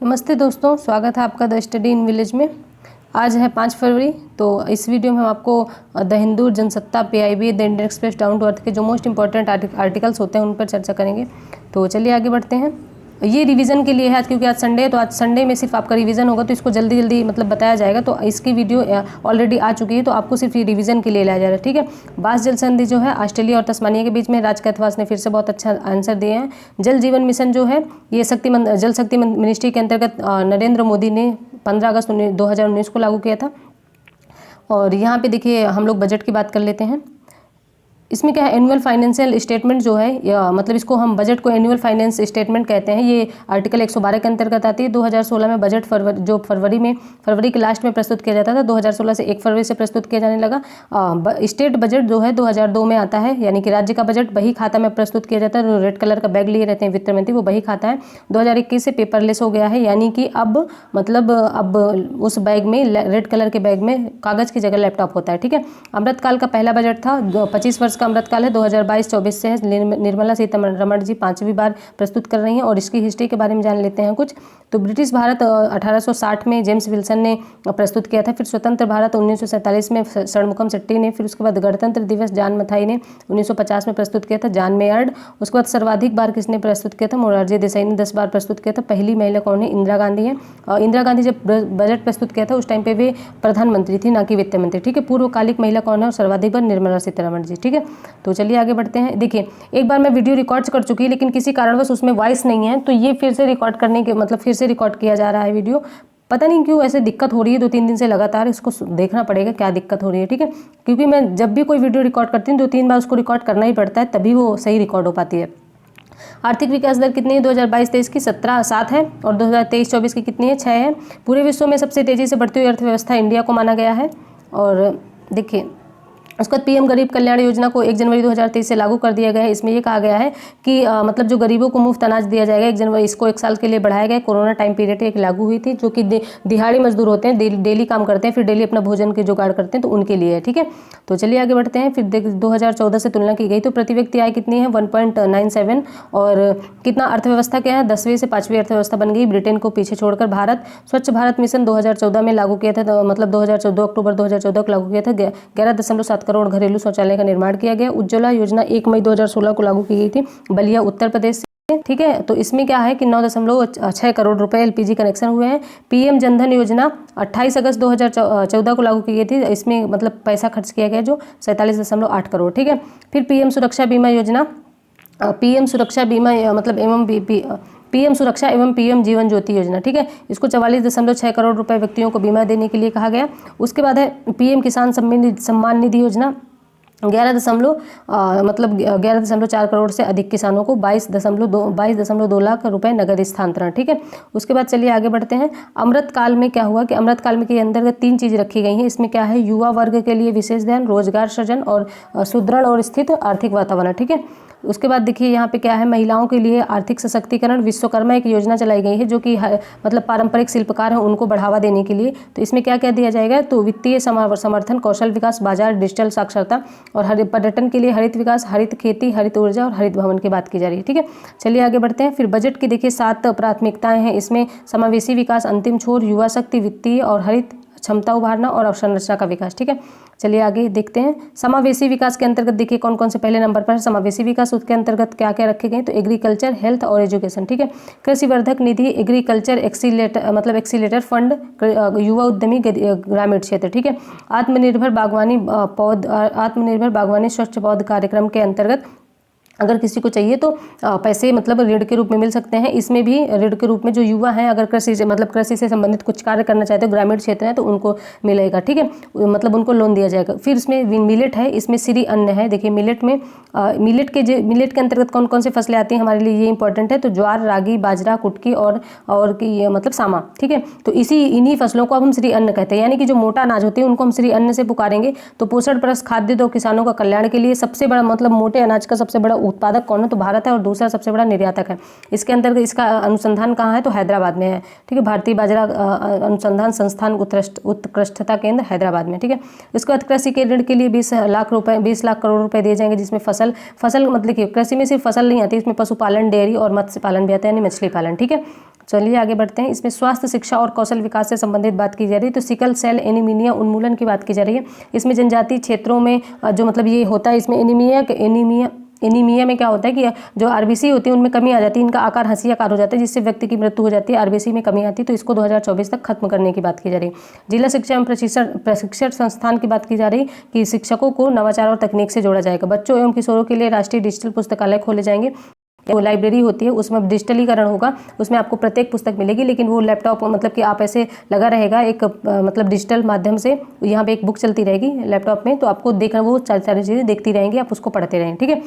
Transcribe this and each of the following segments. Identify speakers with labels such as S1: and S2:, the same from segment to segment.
S1: नमस्ते दोस्तों, स्वागत है आपका द स्टडी इन विलेज में। आज है 5 फरवरी। तो इस वीडियो में हम आपको the Hindu, Jansatta, PIB, the Indian Express, Down to Earth के जो मोस्ट इंपॉर्टेंट आर्टिकल्स होते हैं उन पर चर्चा करेंगे। तो चलिए आगे बढ़ते हैं। ये रिवीजन के लिए है आज, क्योंकि आज संडे है, तो आज संडे में सिर्फ आपका रिवीजन होगा, तो इसको जल्दी जल्दी मतलब बताया जाएगा। तो इसकी वीडियो ऑलरेडी आ चुकी है, तो आपको सिर्फ ये रिवीजन के लिए लाया जा रहा है। ठीक है। बास जल संधि जो है ऑस्ट्रेलिया और तस्मानिया के बीच में, राज कैथवास ने फिर से बहुत अच्छा आंसर दिए हैं। जल जीवन मिशन जो है ये जल शक्ति मिनिस्ट्री के अंतर्गत नरेंद्र मोदी ने 15 अगस्त 2019 को लागू किया था। और यहाँ पे देखिए हम लोग बजट की बात कर लेते हैं। इसमें क्या है, एनुअल फाइनेंशियल स्टेटमेंट जो है, या मतलब इसको हम बजट को एनुअल फाइनेंस स्टेटमेंट कहते हैं। ये आर्टिकल 112 के अंतर्गत आती है। 2016 में बजट फरवरी के लास्ट में प्रस्तुत किया जाता था। 2016 से 1 फरवरी से प्रस्तुत किया जाने लगा। स्टेट बजट जो है 2002 में आता है, यानी कि राज्य का बजट बही खाता में प्रस्तुत किया जाता है। जो रेड कलर का बैग लिए रहते हैं वित्त मंत्री, वो बही खाता है। 2021 से पेपरलेस हो गया है, यानी कि अब उस बैग में, रेड कलर के बैग में कागज की जगह लैपटॉप होता है। ठीक है। अमृतकाल का पहला बजट था, 25 वर्ष का अमृतकाल है, 2022-24 से है। निर्मला सीतारमण जी 5वीं बार प्रस्तुत कर रही हैं। और इसकी हिस्ट्री के बारे में जान लेते हैं कुछ। तो ब्रिटिश भारत 1860 में जेम्स विल्सन ने प्रस्तुत किया था। फिर स्वतंत्र भारत 1947 में षणमुखम शेट्टी ने। फिर उसके बाद गणतंत्र दिवस जॉन मथाई ने 1950 में प्रस्तुत किया था, जॉन मेयर्ड। उसके बाद सर्वाधिक बार किसने प्रस्तुत किया था, मोरारजी देसाई ने 10 बार प्रस्तुत किया था। पहली महिला कौन है, इंदिरा गांधी है। इंदिरा गांधी जब बजट प्रस्तुत किया था उस टाइम पे वे प्रधानमंत्री थी, ना कि वित्त मंत्री। ठीक है। पूर्वकालिक महिला कौन है, और सर्वाधिक बार निर्मला सीतारमण जी। ठीक है। तो चलिए आगे बढ़ते हैं। देखिए, एक बार मैं वीडियो रिकॉर्ड कर चुकी है, लेकिन किसी कारणवश उसमें वॉइस नहीं है, तो ये फिर से रिकॉर्ड करने के फिर से रिकॉर्ड किया जा रहा है वीडियो। पता नहीं क्यों ऐसे दिक्कत हो रही है, 2-3 दिन से लगातार। इसको देखना पड़ेगा क्या दिक्कत हो रही है। ठीक है। क्योंकि मैं जब भी कोई वीडियो रिकॉर्ड करती हूँ 2-3 बार उसको रिकॉर्ड करना ही पड़ता है, तभी वो सही रिकॉर्ड हो पाती है। आर्थिक विकास दर कितनी है 2022-23 की, 7 है। और 2023-24 की कितनी है, 6 है। पूरे विश्व में सबसे तेजी से बढ़ती हुई अर्थव्यवस्था इंडिया को माना गया है। और देखिए, उसके बाद पीएम गरीब कल्याण योजना को 1 जनवरी 2023 से लागू कर दिया गया है। इसमें ये कहा गया है कि मतलब जो गरीबों को मुफ्त अनाज दिया जाएगा 1 जनवरी, इसको 1 साल के लिए बढ़ाया गया है। कोरोना टाइम पीरियड एक लागू हुई थी, जो कि दिहाड़ी मजदूर होते हैं, डेली काम करते हैं, फिर डेली अपना भोजन के जुगाड़ करते हैं, तो उनके लिए है। ठीक है। तो चलिए आगे बढ़ते हैं। फिर 2014 से तुलना की गई तो प्रति व्यक्ति आय कितनी है, 1.97। और कितना अर्थव्यवस्था क्या है, 10वीं से 5वीं अर्थव्यवस्था बन गई, ब्रिटेन को पीछे छोड़कर। भारत स्वच्छ भारत मिशन 2014 में लागू किया था, तो मतलब 2014 अक्टूबर 2014 को लागू किया था। 11.7 करोड़ घरेलू शौचालय का निर्माण किया गया। उज्ज्वला योजना 1 मई 2016 को लागू की गई थी, बलिया उत्तर प्रदेश से। ठीक है। तो इसमें क्या है कि 9.6 करोड़ रुपए एलपीजी कनेक्शन हुए हैं। पीएम जनधन योजना 28 अगस्त 2014 को लागू की गई थी। इसमें मतलब पैसा खर्च किया गया जो 47.8 करोड़। ठीक है। फिर पीएम सुरक्षा बीमा योजना, पीएम सुरक्षा बीमा पीएम सुरक्षा एवं पीएम जीवन ज्योति योजना। ठीक है। इसको 44.6 करोड़ रुपए व्यक्तियों को बीमा देने के लिए कहा गया। उसके बाद है पीएम किसान सम्मान निधि योजना, 11.4 करोड़ से अधिक किसानों को 22.2 लाख रुपए नगद स्थानांतरण। ठीक है। उसके बाद चलिए आगे बढ़ते हैं। अमृतकाल में क्या हुआ कि अमृतकाल में के अंतर्गत 3 चीज़ रखी गई हैं। इसमें क्या है, युवा वर्ग के लिए विशेष ध्यान, रोजगार सृजन और सुदृढ़ और स्थित आर्थिक वातावरण। ठीक है। उसके बाद देखिए यहाँ पे क्या है, महिलाओं के लिए आर्थिक सशक्तिकरण, विश्वकर्मा एक योजना चलाई गई है, जो कि मतलब पारंपरिक शिल्पकार हैं उनको बढ़ावा देने के लिए। तो इसमें क्या क्या दिया जाएगा, तो वित्तीय समर्थन, कौशल विकास, बाजार, डिजिटल साक्षरता और पर्यटन के लिए हरित विकास, हरित खेती, हरित ऊर्जा और हरित भवन की बात की जा रही है। ठीक है। चलिए आगे बढ़ते हैं। फिर बजट की देखिए 7 प्राथमिकताएं हैं। इसमें समावेशी विकास, अंतिम छोर, युवा शक्ति, वित्तीय और हरित क्षमता उभारना और अवसंरचना का विकास। ठीक है। चलिए आगे देखते हैं। समावेशी विकास के अंतर्गत देखिए कौन कौन से पहले नंबर पर है समावेशी विकास। उसके अंतर्गत क्या क्या रखे गए, तो एग्रीकल्चर, हेल्थ और एजुकेशन। ठीक है। कृषि वर्धक निधि, एग्रीकल्चर एक्सीलेटर फंड, युवा उद्यमी, ग्रामीण क्षेत्र। ठीक है। आत्मनिर्भर बागवानी स्वच्छ पौध कार्यक्रम के अंतर्गत अगर किसी को चाहिए तो पैसे मतलब ऋण के रूप में मिल सकते हैं। इसमें भी ऋण के रूप में जो युवा हैं, अगर कृषि से संबंधित कुछ कार्य करना चाहते हो, ग्रामीण क्षेत्र है, तो उनको मिलेगा। ठीक है। मतलब उनको लोन दिया जाएगा। फिर इसमें मिलेट है, इसमें श्री अन्न है। देखिए मिलेट में मिलेट के अंतर्गत कौन कौन सी फसलें आती हैं हमारे लिए, ये इंपॉर्टेंट है। तो ज्वार, रागी, बाजरा, कुटकी और की मतलब सामा। ठीक है। तो इन्हीं फसलों को अब हम श्री अन्न कहते हैं, यानी कि जो मोटा अनाज होते हैं उनको हम श्री अन्न से पुकारेंगे। तो पोषण प्लस खाद्य दो किसानों का कल्याण के लिए सबसे बड़ा मतलब मोटे अनाज का सबसे बड़ा उत्पादक कौन है, तो भारत है, और दूसरा सबसे बड़ा निर्यातक है। इसके अंतर्गत इसका अनुसंधान कहाँ है, तो हैदराबाद में है। ठीक है। भारतीय बाजरा अनुसंधान संस्थान उत्कृष्टता केंद्र हैदराबाद में। ठीक है। इसके बाद कृषि के ऋण के लिए 20 लाख करोड़ रुपए दिए जाएंगे, जिसमें फसल मतलब देखिए कृषि में सिर्फ फसल नहीं आती, इसमें पशुपालन, डेयरी और मत्स्य पालन भी आता है, यानी मछली पालन। ठीक है। चलिए आगे बढ़ते हैं। इसमें स्वास्थ्य, शिक्षा और कौशल विकास से संबंधित बात की जा रही है। तो सिकल सेल एनीमिया उन्मूलन की बात की जा रही है। इसमें जनजातीय क्षेत्रों में जो मतलब ये होता है, इसमें एनीमिया में क्या होता है कि जो आरबीसी होती है उनमें कमी आ जाती है, इनका आकार हंसी आकार हो जाता है, जिससे व्यक्ति की मृत्यु हो जाती है, आरबीसी में कमी आती है। तो इसको 2024 तक खत्म करने की बात की जा रही है। जिला शिक्षा एवं प्रशिक्षण संस्थान की बात की जा रही है कि शिक्षकों को नवाचार और तकनीक से जोड़ा जाएगा। बच्चों एवं किशोरों के लिए राष्ट्रीय डिजिटल पुस्तकालय खोले जाएंगे। वो लाइब्रेरी होती है उसमें डिजिटलीकरण होगा, उसमें आपको प्रत्येक पुस्तक मिलेगी, लेकिन वो लैपटॉप मतलब कि आप ऐसे लगा रहेगा एक मतलब डिजिटल माध्यम से, यहाँ पे एक बुक चलती रहेगी लैपटॉप में, तो आपको देखना वो सारी चीज़ें देखती रहेंगी, आप उसको पढ़ते रहें। ठीक है।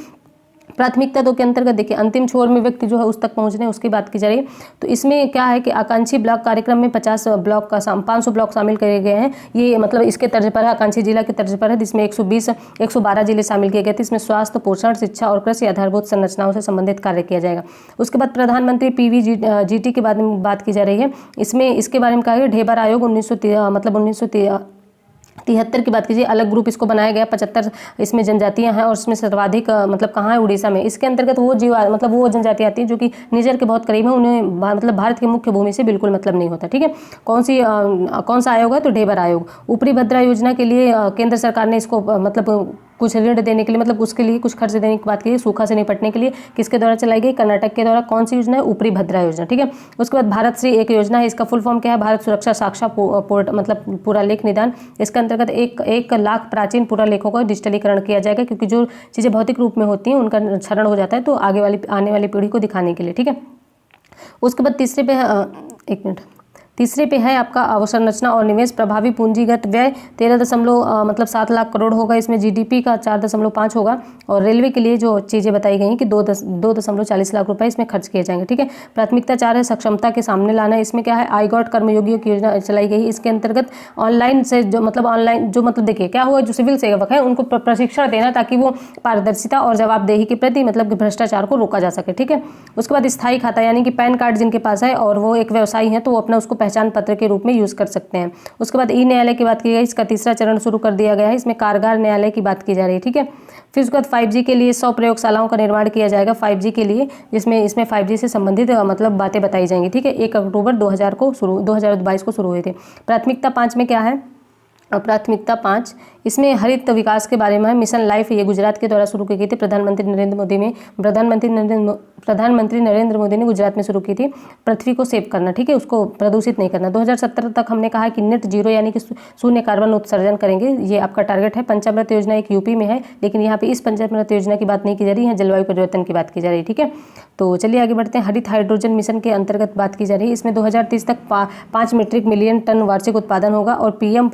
S1: प्राथमिकता 2 के अंतर्गत देखिए अंतिम छोर में व्यक्ति जो है उस तक पहुंचने उसकी बात की जा रही है। तो इसमें क्या है कि आकांक्षी ब्लॉक कार्यक्रम में 50 ब्लॉक का 500 ब्लॉक शामिल करे गए हैं। ये मतलब इसके तर्ज पर है, आकांक्षी जिला के तर्ज पर है, जिसमें 112 जिले शामिल किए गए थे। इसमें स्वास्थ्य, पोषण, शिक्षा और कृषि आधारभूत संरचनाओं से संबंधित कार्य किया जाएगा। उसके बाद प्रधानमंत्री PVGT के बारे में बात की जा रही है। इसमें इसके बारे में कहा गया ढेबर आयोग 1973 की बात कीजिए, अलग ग्रुप इसको बनाया गया। 75 इसमें जनजातियां हैं और इसमें सर्वाधिक मतलब कहाँ है, उड़ीसा में। इसके अंतर्गत वो मतलब वो जनजातियां आती हैं जो कि निजर के बहुत करीब है, उन्हें मतलब भारत की मुख्य भूमि से बिल्कुल मतलब नहीं होता। ठीक है। कौन सा आयोग है, तो ढेबर आयोग। ऊपरी भद्रा योजना के लिए केंद्र सरकार ने इसको मतलब कुछ ऋण देने के लिए, मतलब उसके लिए कुछ खर्च देने की बात की, सूखा से निपटने के लिए किसके द्वारा चलाई गई, कर्नाटक के द्वारा। कौन सी योजना है, ऊपरी भद्रा योजना। ठीक है। उसके बाद भारत श्री एक योजना है, इसका फुल फॉर्म क्या है, भारत सुरक्षा साक्षा पोर्ट मतलब पुरालेख निदान। इसके अंतर्गत 1 लाख प्राचीन पुरालेखों का डिजिटलीकरण किया जाएगा, क्योंकि जो चीज़ें भौतिक रूप में होती हैं उनका क्षरण हो जाता है, तो आने वाली पीढ़ी को दिखाने के लिए। ठीक है। उसके बाद तीसरे पे है आपका अवसंरचना और निवेश। प्रभावी पूंजीगत व्यय 13.7 लाख करोड़ होगा। इसमें GDP का 4.5 होगा। और रेलवे के लिए जो चीज़ें बताई गई हैं कि 2.40 लाख रुपए इसमें खर्च किए जाएंगे। ठीक है। प्राथमिकता 4 है सक्षमता के सामने लाना। इसमें क्या है, आई गॉट कर्मयोगियों की योजना चलाई गई। इसके अंतर्गत ऑनलाइन से जो मतलब देखिए क्या हुआ, जो सिविल सेवक है उनको प्रशिक्षण देना, ताकि वो पारदर्शिता और जवाबदेही के प्रति मतलब भ्रष्टाचार को रोका जा सके। ठीक है। उसके बाद स्थायी खाता, यानी कि पैन कार्ड जिनके पास है और वो एक व्यवसायी है, तो वो अपना उसको पहचान पत्र के रूप में यूज कर सकते हैं। उसके बाद ई न्यायालय की बात की गई, इसका तीसरा चरण शुरू कर दिया गया है। इसमें कारगर न्यायालय की बात की जा रही है। ठीक है। फिर उसके बाद 5G के लिए 100 प्रयोगशालाओं का निर्माण किया जाएगा 5G के लिए, जिसमें इसमें 5G से संबंधित मतलब बातें बताई जाएंगी। ठीक है। 1 अक्टूबर 2022 को शुरू हुए थे। प्राथमिकता 5 में क्या है, प्राथमिकता 5 इसमें हरित विकास के बारे में है। मिशन लाइफ ये गुजरात के द्वारा शुरू की गई थी। प्रधानमंत्री नरेंद्र मोदी ने गुजरात में शुरू की थी। पृथ्वी को सेव करना, ठीक है, उसको प्रदूषित नहीं करना। 2070 तक हमने कहा कि नेट जीरो यानी कि शून्य कार्बन उत्सर्जन करेंगे, ये आपका टारगेट है। पंचामृत योजना एक यूपी में है, लेकिन यहाँ पे इस पंचामृत योजना की बात नहीं की जा रही है, जलवायु परिवर्तन की बात की जा रही है। ठीक है। तो चलिए आगे बढ़ते हैं। हरित हाइड्रोजन मिशन के अंतर्गत बात की जा रही है। इसमें 2030 तक 5 मीट्रिक मिलियन टन वार्षिक उत्पादन होगा। और पीएम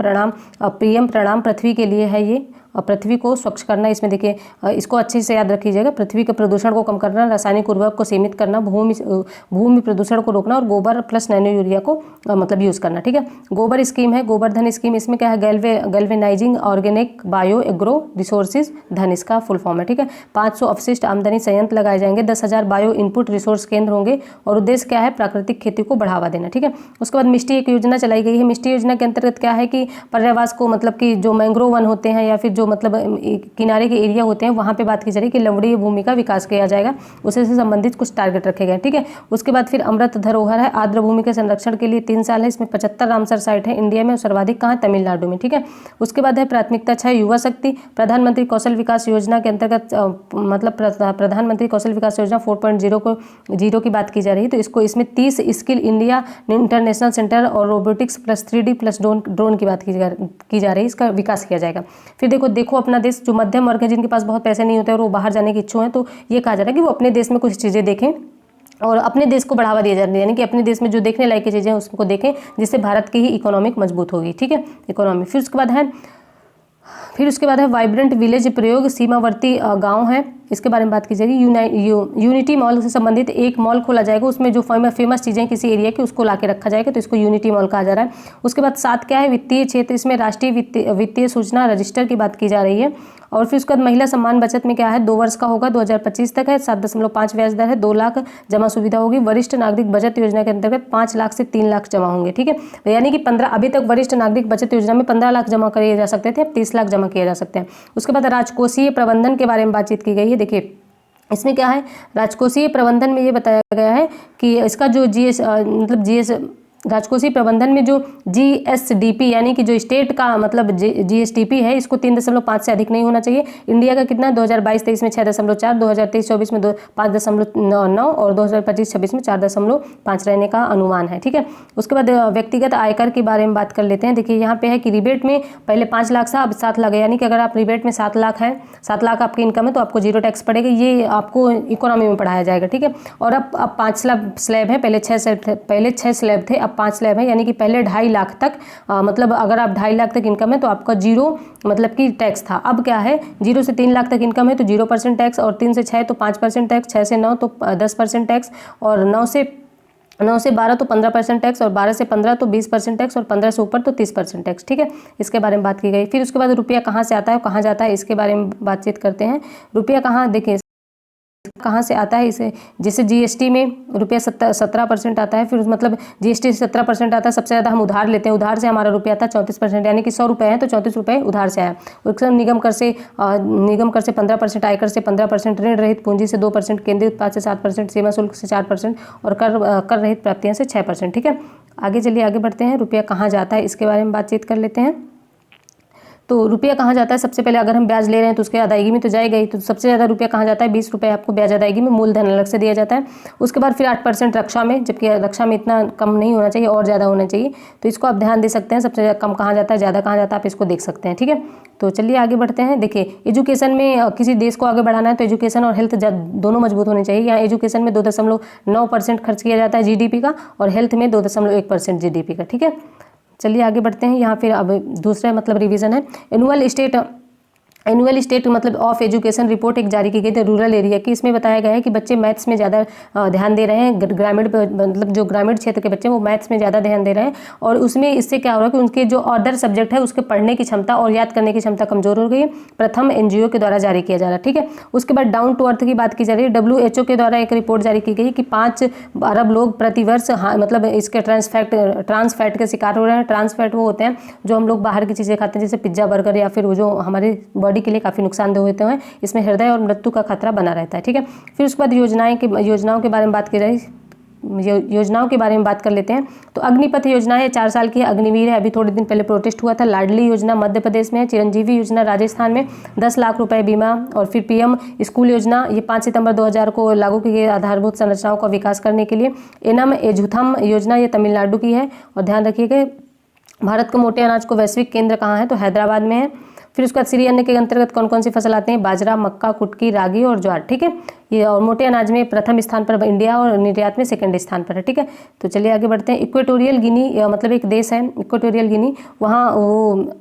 S1: प्रणाम पृथ्वी के लिए है ये, और पृथ्वी को स्वच्छ करना। इसमें देखिए इसको अच्छे से याद रखिएगा, पृथ्वी के प्रदूषण को कम करना, रासायनिक उर्वरक को सीमित करना, भूमि प्रदूषण को रोकना, और गोबर प्लस नैनो यूरिया को मतलब यूज़ करना। ठीक है। गोबर स्कीम है, गोवर्धन स्कीम। इसमें क्या है, galvanising organic bio agro resources धन इसका फुल फॉर्म है। ठीक है। 500 अपशिष्ट आमदनी संयंत्र लगाए जाएंगे। 10,000 बायो इनपुट रिसोर्स केंद्र होंगे, और उद्देश्य क्या है, प्राकृतिक खेती को बढ़ावा देना। ठीक है। उसके बाद मिष्टी एक योजना चलाई गई है। मिष्टी योजना के अंतर्गत क्या है कि पर्यावास को मतलब कि जो मैंग्रोव वन होते हैं या फिर जो मतलब किनारे के एरिया होते हैं, वहाँ पे बात की जा रही है कि लवणीय भूमि का विकास किया जाएगा, उसे से संबंधित कुछ टारगेट रखे गए। ठीक है। उसके बाद फिर अमृत धरोहर है, आर्द्र भूमि के संरक्षण के लिए 3 साल है। इसमें 75 रामसर साइट है इंडिया में, और सर्वाधिक कहाँ, तमिलनाडु में। ठीक है। उसके बाद है प्राथमिकता 6 युवा शक्ति। प्रधानमंत्री कौशल विकास योजना के अंतर्गत मतलब प्रधानमंत्री कौशल विकास योजना 4.0 की बात की जा रही है। तो इसमें 30 स्किल इंडिया इंटरनेशनल सेंटर और robotics plus 3D plus drone की बात की जा रही है, इसका विकास किया जाएगा। फिर देखो अपना देश, जो मध्यम वर्ग है जिनके पास बहुत पैसे नहीं होते और वो बाहर जाने की इच्छुक हैं, तो ये कहा जा रहा है कि वो अपने देश में कुछ चीज़ें देखें और अपने देश को बढ़ावा दिया जा रहा है, यानी कि अपने देश में जो देखने लायक चीज़ें हैं उसको देखें, जिससे भारत की ही इकोनॉमिक मजबूत होगी। ठीक है, इकोनॉमी। फिर उसके बाद है वाइब्रेंट विलेज प्रयोग, सीमावर्ती गांव है, इसके बारे में बात की जाएगी। यूनिटी मॉल से संबंधित एक मॉल खोला जाएगा, उसमें जो फेमस चीज़ें किसी एरिया की उसको लाके रखा जाएगा, तो इसको यूनिटी मॉल कहा जा रहा है। उसके बाद 7 क्या है, वित्तीय क्षेत्र। इसमें राष्ट्रीय वित्तीय सूचना रजिस्टर की बात की जा रही है। और फिर उसके बाद महिला सम्मान बचत में क्या है, 2 वर्ष का होगा, 2025 तक है, 7.5 ब्याज दर है, 2 लाख जमा सुविधा होगी। वरिष्ठ नागरिक बचत योजना के अंतर्गत 5 लाख से 3 लाख जमा होंगे। ठीक है, यानी कि 15 अभी तक वरिष्ठ नागरिक बचत योजना में 15 लाख जमा किए जा सकते थे, अब 30 लाख जमा किए जा सकते हैं। उसके बाद राजकोषीय प्रबंधन के बारे में बातचीत की गई है। देखिए इसमें क्या है, राजकोषीय प्रबंधन में ये बताया गया है कि इसका जो राजकोषीय प्रबंधन में जो जीएसडीपी यानी कि जो स्टेट का मतलब जीएसडीपी है, इसको 3.5 से अधिक नहीं होना चाहिए। इंडिया का कितना 2022-23 में 6.4, 2023-24 में 5.9 और 2025-26 में 4.5 रहने का अनुमान है। ठीक है, उसके बाद व्यक्तिगत आयकर के बारे में बात कर लेते हैं। देखिए यहाँ पे है कि रिबेट में पहले 5 लाख था, अब 7 लाख है, यानी कि अगर आप रिबेट में 7 लाख है, 7 लाख आपकी इनकम है तो आपको 0 टैक्स पड़ेगा। ये आपको इकोनॉमी में पढ़ाया जाएगा। ठीक है, और अब 5 स्लैब है, पहले 6 स्लैब थे, अब 5 स्लैब है, यानी कि पहले 2.5 लाख तक मतलब अगर आप 2.5 लाख तक इनकम है तो आपका 0 मतलब कि टैक्स था। अब क्या है, 0 से 3 लाख तक इनकम है तो 0% टैक्स, और 3 से 6 तो 5% टैक्स, 6 से 9 तो 10% टैक्स, और 9 से 12 तो 15% टैक्स, और 12 से 15 तो 20% टैक्स, और 15 से ऊपर तो 30% टैक्स। ठीक है, इसके बारे में बात की गई। फिर उसके बाद रुपया कहाँ से आता है, कहाँ जाता है, इसके बारे में बातचीत करते हैं। रुपया कहाँ, देखिए कहाँ से आता है, इसे जैसे जीएसटी में रुपया 17% आता है, फिर मतलब जीएसटी से 17% आता है। सबसे ज़्यादा हम उधार लेते हैं, उधार से हमारा रुपया आता है 34%, यानी कि 100 रुपये है तो 34 रुपये उधार से आया। उसके निगम कर से 15%, आयकर से 15%, ऋण रहित पूंजी से 2%, केंद्रीय उत्पाद से 7%, सीमा शुल्क से 4% और कर रहित प्राप्तियाँ से 6%। ठीक है, आगे चलिए आगे बढ़ते हैं। रुपया कहाँ जाता है इसके बारे में बातचीत कर लेते हैं। तो रुपया कहाँ जाता है, सबसे पहले अगर हम ब्याज ले रहे हैं तो उसके अदायगी में तो जाएगा ही। तो सबसे ज़्यादा रुपया कहाँ जाता है, 20 रुपये आपको ब्याज अदायगी में मूलधन अलग से दिया जाता है। उसके बाद फिर 8% रक्षा में, जबकि रक्षा में इतना कम नहीं होना चाहिए और ज़्यादा होना चाहिए, तो इसको आप ध्यान दे सकते हैं। सबसे कम कहाँ जाता है, ज़्यादा कहाँ जाता है, आप इसको देख सकते हैं। ठीक है, तो चलिए आगे बढ़ते हैं। देखिए एजुकेशन में किसी देश को आगे बढ़ाना है तो एजुकेशन और हेल्थ दोनों मजबूत होने चाहिए। यहाँ एजुकेशन में 2.9% खर्च किया जाता है जीडीपी का, और हेल्थ में 2.1% जीडीपी का। ठीक है, चलिए आगे बढ़ते हैं। यहाँ फिर अब दूसरा मतलब रिवीजन है। एनुअल स्टेट मतलब ऑफ एजुकेशन रिपोर्ट एक जारी की गई थी रूरल एरिया की। इसमें बताया गया है कि बच्चे मैथ्स में ज़्यादा ध्यान दे रहे हैं, ग्रामीण मतलब जो ग्रामीण क्षेत्र के बच्चे वो मैथ्स में ज़्यादा ध्यान दे रहे हैं, और उसमें इससे क्या हो रहा है कि उनके जो अदर सब्जेक्ट है उसके पढ़ने की क्षमता और याद करने की क्षमता कमजोर हो गई है। प्रथम एनजीओ के द्वारा जारी किया जा रहा है। ठीक है, उसके बाद डाउन टू अर्थ की बात की जा रही है। WHO के द्वारा एक रिपोर्ट जारी की गई कि 5 अरब लोग प्रतिवर्ष मतलब इसके ट्रांस फैट के शिकार हो रहे हैं। ट्रांस फैट वो होते हैं जो हम लोग बाहर की चीज़ें खाते हैं, जैसे पिज्जा, बर्गर, या फिर वो जो हमारे बॉडी के लिए काफ़ी नुकसानदेह होते हैं। इसमें हृदय और मृत्यु का खतरा बना रहता है। ठीक है, फिर उसके बाद योजनाओं के बारे में बात की जाए, योजनाओं के बारे में बात कर लेते हैं। तो अग्निपथ योजना है, 4 साल की है। अग्निवीर है, अभी थोड़े दिन पहले प्रोटेस्ट हुआ था। लाडली योजना मध्य प्रदेश में है। चिरंजीवी योजना राजस्थान में 10 लाख रुपए बीमा। और फिर पीएम स्कूल योजना, ये 5 सितंबर 2000 को लागू की गई आधारभूत संरचनाओं का विकास करने के लिए। एनम एजुथम योजना, ये तमिलनाडु की है। और ध्यान रखिएगा भारत को मोटे अनाज को वैश्विक केंद्र कहाँ है, तो हैदराबाद में है। फिर उसके बाद श्री अन्न के अंतर्गत कौन कौन सी फसल आते हैं, बाजरा, मक्का, कुटकी, रागी और ज्वार। ठीक है, ये और मोटे अनाज में प्रथम स्थान पर इंडिया और निर्यात में सेकंड स्थान पर है। ठीक है, तो चलिए आगे बढ़ते हैं। इक्वेटोरियल गिनी मतलब एक देश है इक्वेटोरियल गिनी, वहाँ वो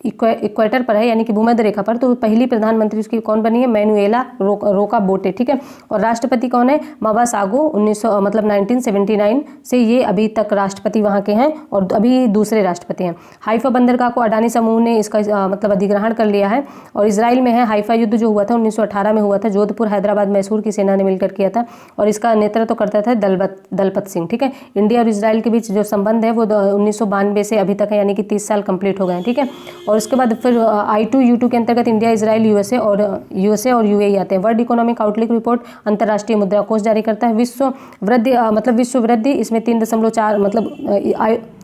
S1: इक्वेटर पर है, यानी कि भूमध्य रेखा पर। तो पहली प्रधानमंत्री उसकी कौन बनी है, मैनुएला रोका बोटे। ठीक है, और राष्ट्रपति कौन है, माबासागो। 1979 से ये अभी तक राष्ट्रपति वहाँ के हैं, और अभी दूसरे राष्ट्रपति हैं। हाइफा बंदरगाह को अडानी समूह ने इसका मतलब अधिग्रहण कर लिया है, और इसराइल में है। हाइफा युद्ध जो हुआ था 1918 में हुआ था, जोधपुर, हैदराबाद, मैसूर की सेना ने मिलकर किया था, और इसका नेतृत्व करता था दलपत सिंह। ठीक है, इंडिया और इसराइल के बीच जो संबंध है वो 1992 से अभी तक है, यानी कि 30 साल कंप्लीट हो गए हैं। ठीक है, और उसके बाद फिर I2U2 के अंतर्गत इंडिया, इजराइल, यूएसए और यूएई आते हैं। वर्ल्ड इकोनॉमिक आउटलुक रिपोर्ट अंतर्राष्ट्रीय मुद्रा कोष जारी करता है। विश्व वृद्धि इसमें 3.4 मतलब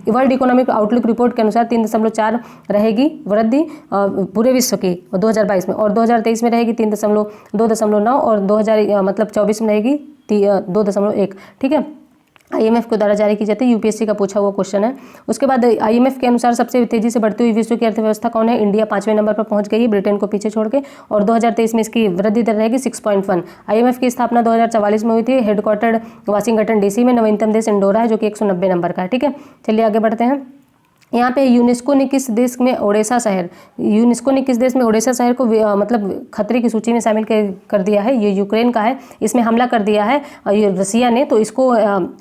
S1: वर्ल्ड इकोनॉमिक आउटलुक रिपोर्ट के अनुसार 3.4 रहेगी वृद्धि पूरे विश्व की 2022 में, और 2023 में रहेगी 2.9, और 2024 में रहेगी 2.1। ठीक है, IMF के द्वारा जारी की जाती है। यूपीएससी का पूछा हुआ क्वेश्चन है। उसके बाद IMF के अनुसार सबसे तेजी से बढ़ती हुई विश्व की अर्थव्यवस्था कौन है, इंडिया 5वें नंबर पर पहुंच गई है, ब्रिटेन को पीछे छोड़ के, और 2023 में इसकी वृद्धि दर रहेगी 6.1। IMF की स्थापना 2044 में हुई थी। हेडक्वार्टर वाशिंगटन DC में। नवीनतम देश इंडोरा है जो कि 190 नंबर का है। ठीक है, चलिए आगे बढ़ते हैं। यहाँ पे यूनेस्को ने किस देश में ओडिशा शहर को मतलब खतरे की सूची में शामिल कर दिया है। ये यूक्रेन का है, इसमें हमला कर दिया है ये रसिया ने, तो इसको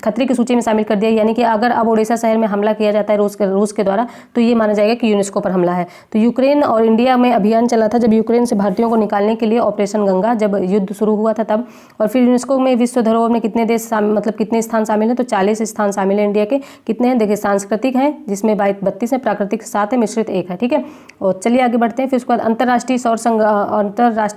S1: खतरे की सूची में शामिल कर दिया। यानी कि अगर अब ओडिशा शहर में हमला किया जाता है रूस के द्वारा, तो ये माना जाएगा कि यूनेस्को पर हमला है। तो यूक्रेन और इंडिया में अभियान चला था जब यूक्रेन से भारतीयों को निकालने के लिए, ऑपरेशन गंगा, जब युद्ध शुरू हुआ था तब। और फिर यूनेस्को में विश्व धरोहर में कितने देश मतलब कितने स्थान शामिल हैं, तो 40 स्थान शामिल है। इंडिया के कितने हैं, देखिए सांस्कृतिक हैं जिसमें प्राकृतिक 32 है, प्राकृतिक 7 है, मिश्रित 1 है। ठीक है, और चलिए आगे बढ़ते हैं। फिर उसके बाद अंतर्राष्ट्रीय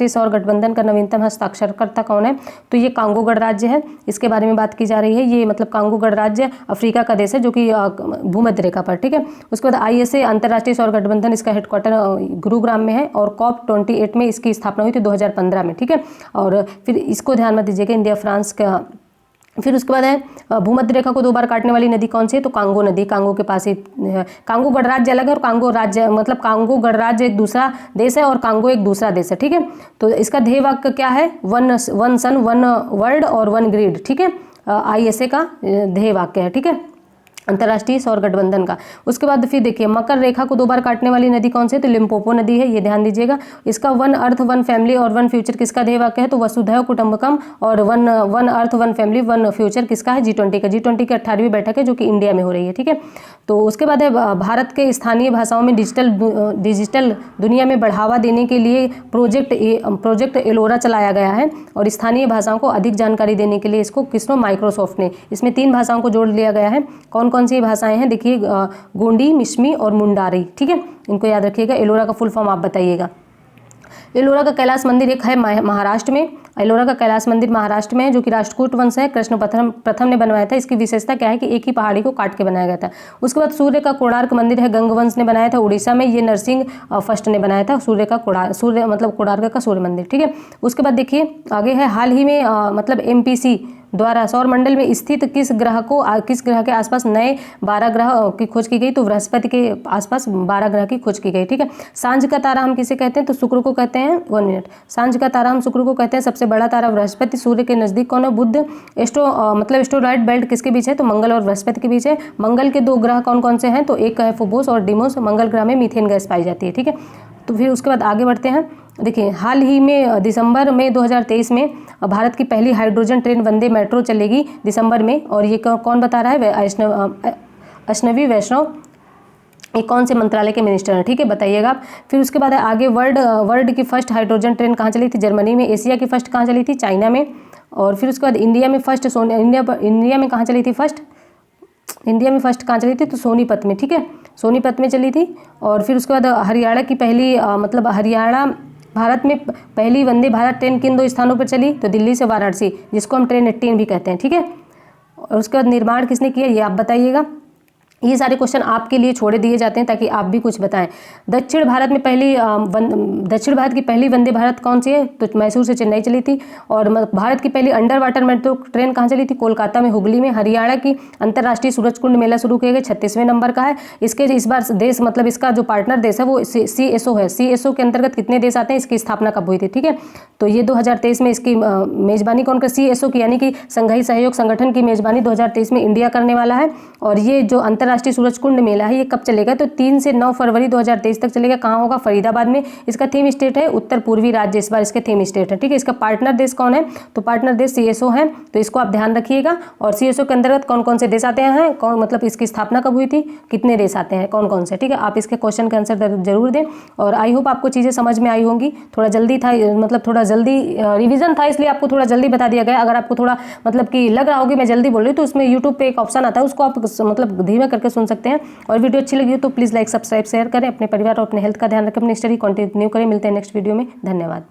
S1: सौर गठबंधन का नवीनतम हस्ताक्षरकर्ता कौन है? तो ये कांगो गणराज्य है, इसके बारे में बात की जा रही है। ये मतलब कांगो गणराज्य अफ्रीका का देश है जो कि भूमध्य रेखा पर। ठीक है, उसके बाद ISA अंतर्राष्ट्रीय सौर गठबंधन, इसका हेडक्वार्टर गुरुग्राम में है और COP28 में इसकी स्थापना हुई थी 2015 में। ठीक है, और फिर इसको ध्यान में दीजिएगा, इंडिया फ्रांस का। फिर उसके बाद है भूमध्य रेखा को 2 बार काटने वाली नदी कौन सी है? तो कांगो नदी, कांगो के पास ही। कांगो गणराज्य अलग है और कांगो राज्य, मतलब कांगो गणराज्य एक दूसरा देश है और कांगो एक दूसरा देश है। ठीक है, तो इसका ध्येय वाक्य क्या है? वन सन, वन वर्ल्ड और वन ग्रिड। ठीक है, ISA का ध्येय वाक्य है। ठीक है, अंतर्राष्ट्रीय सौर गठबंधन का। उसके बाद फिर देखिए, मकर रेखा को 2 बार काटने वाली नदी कौन सी है? तो लिम्पोपो नदी है, ये ध्यान दीजिएगा। इसका वन अर्थ वन फैमिली और वन फ्यूचर किसका ध्येय वाक्य है? तो वसुधैव कुटुंबकम। और one earth one family one future किसका है? G20 का। G20 की 18वीं बैठक है जो कि इंडिया में हो रही है। ठीक है, तो उसके बाद है भारत के स्थानीय भाषाओं में डिजिटल दुनिया में बढ़ावा देने के लिए प्रोजेक्ट एलोरा चलाया गया है और स्थानीय भाषाओं को अधिक जानकारी देने के लिए इसको किसने? माइक्रोसॉफ्ट ने। इसमें 3 भाषाओं को जोड़ लिया गया है। कौन कौन सी भाषाएं हैं? देखिए, गोंडी, मिश्मी और मुंडारी। ठीक है, इनको याद रखिएगा। एलोरा का फुल फॉर्म आप बताइएगा। एलोरा का कैलाश मंदिर एक है महाराष्ट्र में। एलोरा का कैलाश मंदिर महाराष्ट्र में है जो कि राष्ट्रकूट वंश है, कृष्ण प्रथम ने बनवाया था। इसकी विशेषता क्या है कि एक ही पहाड़ी को काट के बनाया गया था। उसके बाद सूर्य का कोणार्क मंदिर है, गंग वंश ने बनाया था उड़ीसा में। ये नरसिंह फर्स्ट ने बनाया था सूर्य मतलब कोणार्क का सूर्य मंदिर। ठीक है, उसके बाद देखिए आगे है, हाल ही में मतलब MPC द्वारा सौर मंडल में स्थित किस ग्रह के आसपास नए 12 ग्रह की खोज की गई? तो बृहस्पति के आसपास 12 ग्रह की खोज की गई। ठीक है, सांझ का तारा हम किसे कहते हैं? तो शुक्र को कहते हैं। 1 मिनट, सांझ का तारा हम शुक्र को कहते हैं। सबसे बड़ा तारा बृहस्पति, सूर्य के नजदीक कौन है? बुध। मतलब एस्ट्रोलाइट बेल्ट किसके बीच है? तो मंगल और बृहस्पति के बीच है। मंगल के 2 ग्रह कौन कौन से हैं? तो एक है फोबोस और डिमोस। मंगल ग्रह में मीथेन गैस पाई जाती है। ठीक है, तो फिर उसके बाद आगे बढ़ते हैं। देखिए, हाल ही में दिसंबर में 2023 में भारत की पहली हाइड्रोजन ट्रेन वंदे मेट्रो चलेगी दिसंबर में। और ये कौन बता रहा है? अश्विनी वैष्णव। ये कौन से मंत्रालय के मिनिस्टर हैं? ठीक है, बताइएगा आप। फिर उसके बाद आगे, वर्ल्ड की फर्स्ट हाइड्रोजन ट्रेन कहाँ चली थी? जर्मनी में। एशिया की फर्स्ट कहाँ चली थी? चाइना में। और फिर उसके बाद इंडिया में फर्स्ट इंडिया में कहाँ चली थी फर्स्ट? इंडिया में फर्स्ट कहाँ चली थी? तो सोनीपत में। ठीक है, सोनीपत में चली थी। और फिर उसके बाद हरियाणा की पहली मतलब हरियाणा भारत में पहली वंदे भारत ट्रेन किन 2 स्थानों पर चली? तो दिल्ली से वाराणसी, जिसको हम ट्रेन 18 भी कहते हैं। ठीक है, और उसके बाद निर्माण किसने किया? ये आप बताइएगा। ये सारे क्वेश्चन आपके लिए छोड़े दिए जाते हैं ताकि आप भी कुछ बताएं। दक्षिण भारत की पहली वंदे भारत कौन सी है? तो मैसूर से चेन्नई चली थी। और भारत की पहली अंडर वाटर मेट्रो ट्रेन कहाँ चली थी? कोलकाता में, हुगली में। हरियाणा की अंतर्राष्ट्रीय सूरजकुंड मेला शुरू किया गया, 36वें नंबर का है। इसके इस बार देश मतलब इसका जो पार्टनर देश है वो CSO है। CSO के अंतर्गत कितने देश आते हैं? इसकी स्थापना कब हुई थी? ठीक है, तो ये 2023 में इसकी मेजबानी कौन कर? CSO की, यानी कि संघाई सहयोग संगठन की मेजबानी 2023 में इंडिया करने वाला है। और ये जो अंतर्राष्ट्रीय सूरजकुंड मेला है ये कब चलेगा? तो 3 से 9 फरवरी 2023 तक चलेगा। कहाँ होगा? फरीदाबाद में। इसका थीम स्टेट है उत्तर पूर्वी राज्य, इस बार इसके थीम स्टेट है। ठीक है, इसका पार्टनर देश कौन है? तो पार्टनर देश CSO है, तो इसको आप ध्यान रखिएगा। और CSO के अंतर्गत कौन कौन से देश आते हैं? कौन मतलब इसकी स्थापना कब हुई थी? कितने देश आते हैं? कौन कौन से? ठीक है, आप इसके क्वेश्चन के आंसर जरूर दें। और आई होप आपको चीज़ें समझ में आई होंगी। थोड़ा जल्दी था, मतलब थोड़ा जल्दी रिविजन था, इसलिए आपको थोड़ा जल्दी बता दिया गया। अगर आपको थोड़ा मतलब कि लग रहा होगी मैं जल्दी बोल रही हूँ, तो उसमें यूट्यूब पे एक ऑप्शन आता है, उसको आप मतलब धीमे करके सुन सकते हैं। और वीडियो अच्छी लगी तो प्लीज़ लाइक सब्सक्राइब शेयर करें। अपने परिवार और अपने हेल्थ का ध्यान रखें। अपनी स्टडी कंटिन्यू करें। मिलते हैं नेक्स्ट वीडियो में। धन्यवाद।